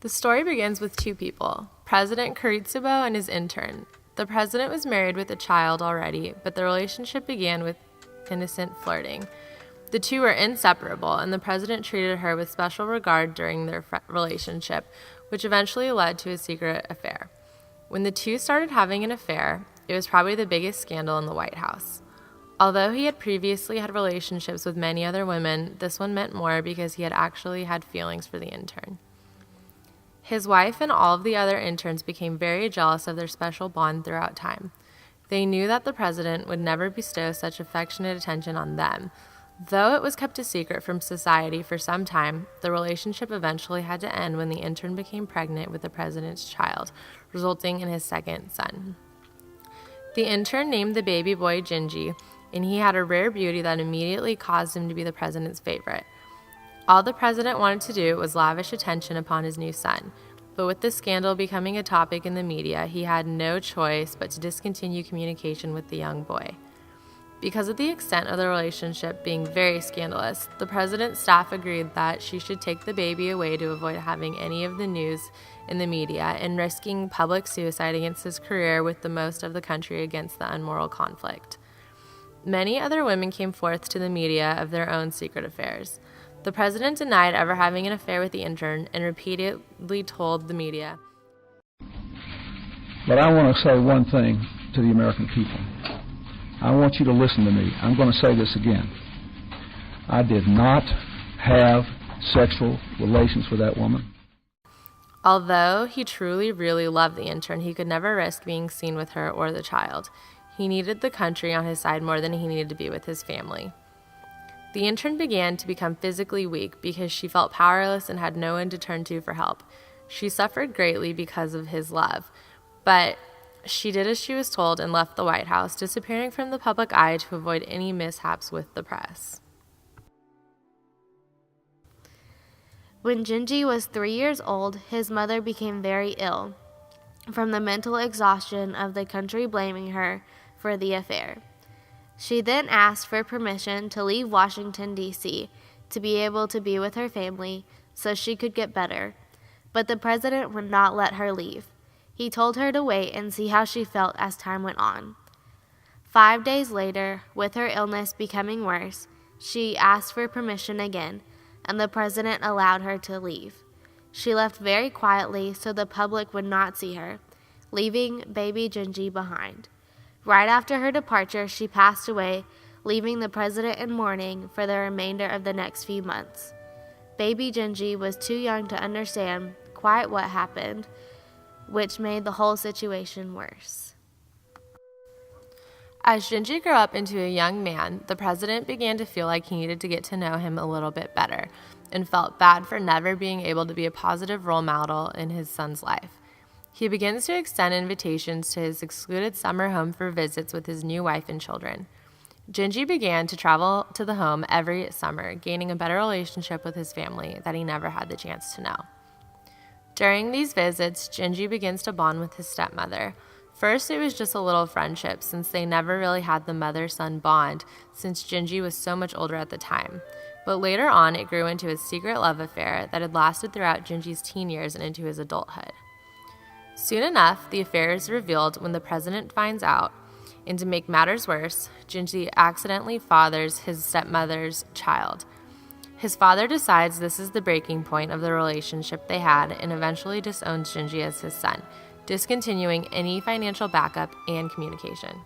The story begins with two people, President Kuritsubo and his intern. The president was married with a child already, but the relationship began with innocent flirting. The two were inseparable, and the president treated her with special regard during their relationship, which eventually led to a secret affair. When the two started having an affair, it was probably the biggest scandal in the White House. Although he had previously had relationships with many other women, this one meant more because he had actually had feelings for the intern. His wife and all of the other interns became very jealous of their special bond throughout time. They knew that the president would never bestow such affectionate attention on them. Though it was kept a secret from society for some time, the relationship eventually had to end when the intern became pregnant with the president's child, resulting in his second son. The intern named the baby boy Genji, and he had a rare beauty that immediately caused him to be the president's favorite. All the president wanted to do was lavish attention upon his new son, but with the scandal becoming a topic in the media, he had no choice but to discontinue communication with the young boy. Because of the extent of the relationship being very scandalous, the president's staff agreed that she should take the baby away to avoid having any of the news in the media and risking public suicide against his career with the most of the country against the unmoral conflict. Many other women came forth to the media of their own secret affairs. The president denied ever having an affair with the intern and repeatedly told the media, "But I want to say one thing to the American people. I want you to listen to me. I'm going to say this again. I did not have sexual relations with that woman." Although he truly, really loved the intern, he could never risk being seen with her or the child. He needed the country on his side more than he needed to be with his family. The intern began to become physically weak because she felt powerless and had no one to turn to for help. She suffered greatly because of his love, but she did as she was told and left the White House, disappearing from the public eye to avoid any mishaps with the press. When Genji was 3 years old, his mother became very ill from the mental exhaustion of the country blaming her for the affair. She then asked for permission to leave Washington, D.C. to be able to be with her family so she could get better, but the president would not let her leave. He told her to wait and see how she felt as time went on. 5 days later, with her illness becoming worse, she asked for permission again, and the president allowed her to leave. She left very quietly so the public would not see her, leaving baby Genji behind. Right after her departure, she passed away, leaving the president in mourning for the remainder of the next few months. Baby Genji was too young to understand quite what happened, which made the whole situation worse. As Genji grew up into a young man, the president began to feel like he needed to get to know him a little bit better and felt bad for never being able to be a positive role model in his son's life. He begins to extend invitations to his excluded summer home for visits with his new wife and children. Genji began to travel to the home every summer, gaining a better relationship with his family that he never had the chance to know. During these visits, Genji begins to bond with his stepmother. First, it was just a little friendship since they never really had the mother-son bond since Genji was so much older at the time. But later on, it grew into a secret love affair that had lasted throughout Genji's teen years and into his adulthood. Soon enough, the affair is revealed when the president finds out, and to make matters worse, Genji accidentally fathers his stepmother's child. His father decides this is the breaking point of the relationship they had and eventually disowns Genji as his son, discontinuing any financial backup and communication.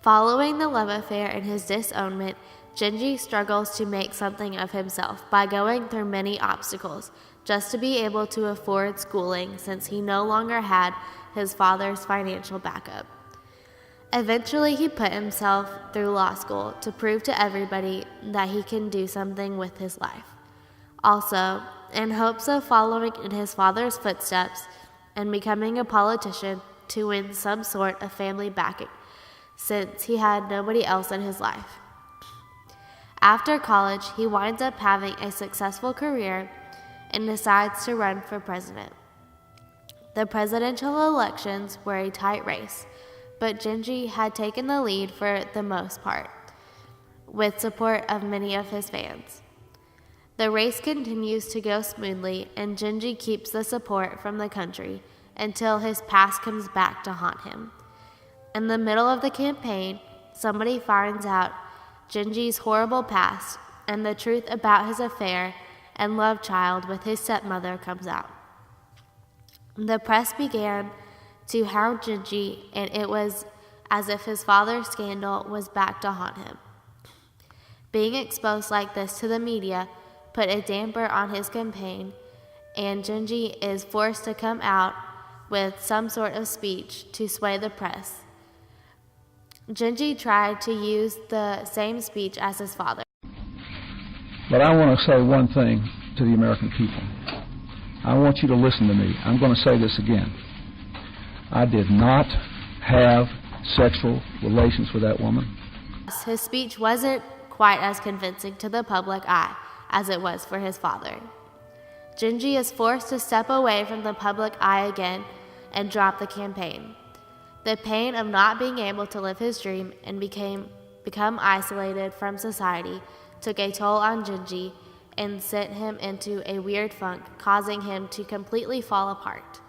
Following the love affair and his disownment, Genji struggles to make something of himself by going through many obstacles just to be able to afford schooling since he no longer had his father's financial backup. Eventually, he put himself through law school to prove to everybody that he can do something with his life. Also, in hopes of following in his father's footsteps and becoming a politician to win some sort of family backing, since he had nobody else in his life. After college, he winds up having a successful career and decides to run for president. The presidential elections were a tight race, but Genji had taken the lead for the most part, with support of many of his fans. The race continues to go smoothly, and Genji keeps the support from the country until his past comes back to haunt him. In the middle of the campaign, somebody finds out Genji's horrible past, and the truth about his affair and love child with his stepmother comes out. The press began to hound Genji, and it was as if his father's scandal was back to haunt him. Being exposed like this to the media put a damper on his campaign, and Genji is forced to come out with some sort of speech to sway the press. Genji tried to use the same speech as his father. But I want to say one thing to the American people. I want you to listen to me. I'm going to say this again. I did not have sexual relations with that woman. His speech wasn't quite as convincing to the public eye as it was for his father. Genji is forced to step away from the public eye again and drop the campaign. The pain of not being able to live his dream and become isolated from society took a toll on Genji and sent him into a weird funk, causing him to completely fall apart.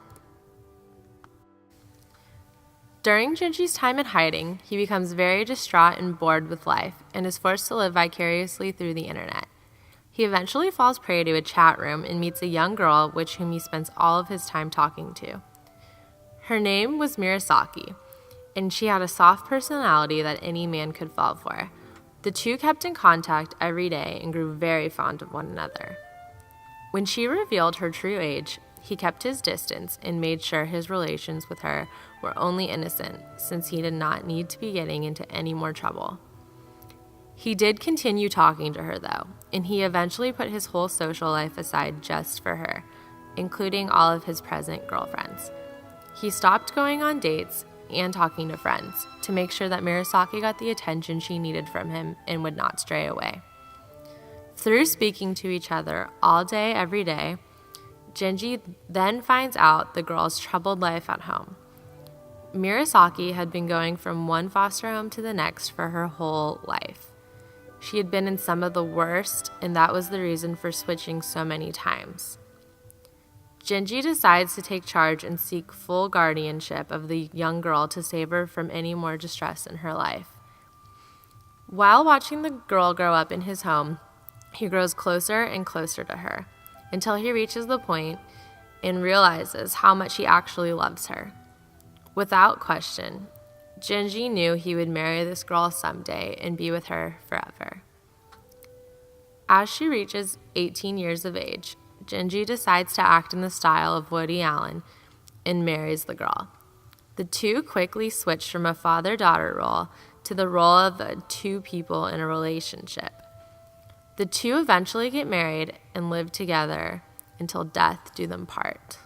During Genji's time in hiding, he becomes very distraught and bored with life and is forced to live vicariously through the internet. He eventually falls prey to a chat room and meets a young girl whom he spends all of his time talking to. Her name was Mirasaki, and she had a soft personality that any man could fall for. The two kept in contact every day and grew very fond of one another. When she revealed her true age, he kept his distance and made sure his relations with her were only innocent, since he did not need to be getting into any more trouble. He did continue talking to her, though, and he eventually put his whole social life aside just for her, including all of his present girlfriends. He stopped going on dates and talking to friends to make sure that Mirasaki got the attention she needed from him and would not stray away. Through speaking to each other all day, every day, Genji then finds out the girl's troubled life at home. Mirasaki had been going from one foster home to the next for her whole life. She had been in some of the worst, and that was the reason for switching so many times. Genji decides to take charge and seek full guardianship of the young girl to save her from any more distress in her life. While watching the girl grow up in his home, he grows closer and closer to her until he reaches the point and realizes how much he actually loves her. Without question, Genji knew he would marry this girl someday and be with her forever. As she reaches 18 years of age, Genji decides to act in the style of Woody Allen and marries the girl. The two quickly switch from a father-daughter role to the role of two people in a relationship. The two eventually get married and live together until death do them part.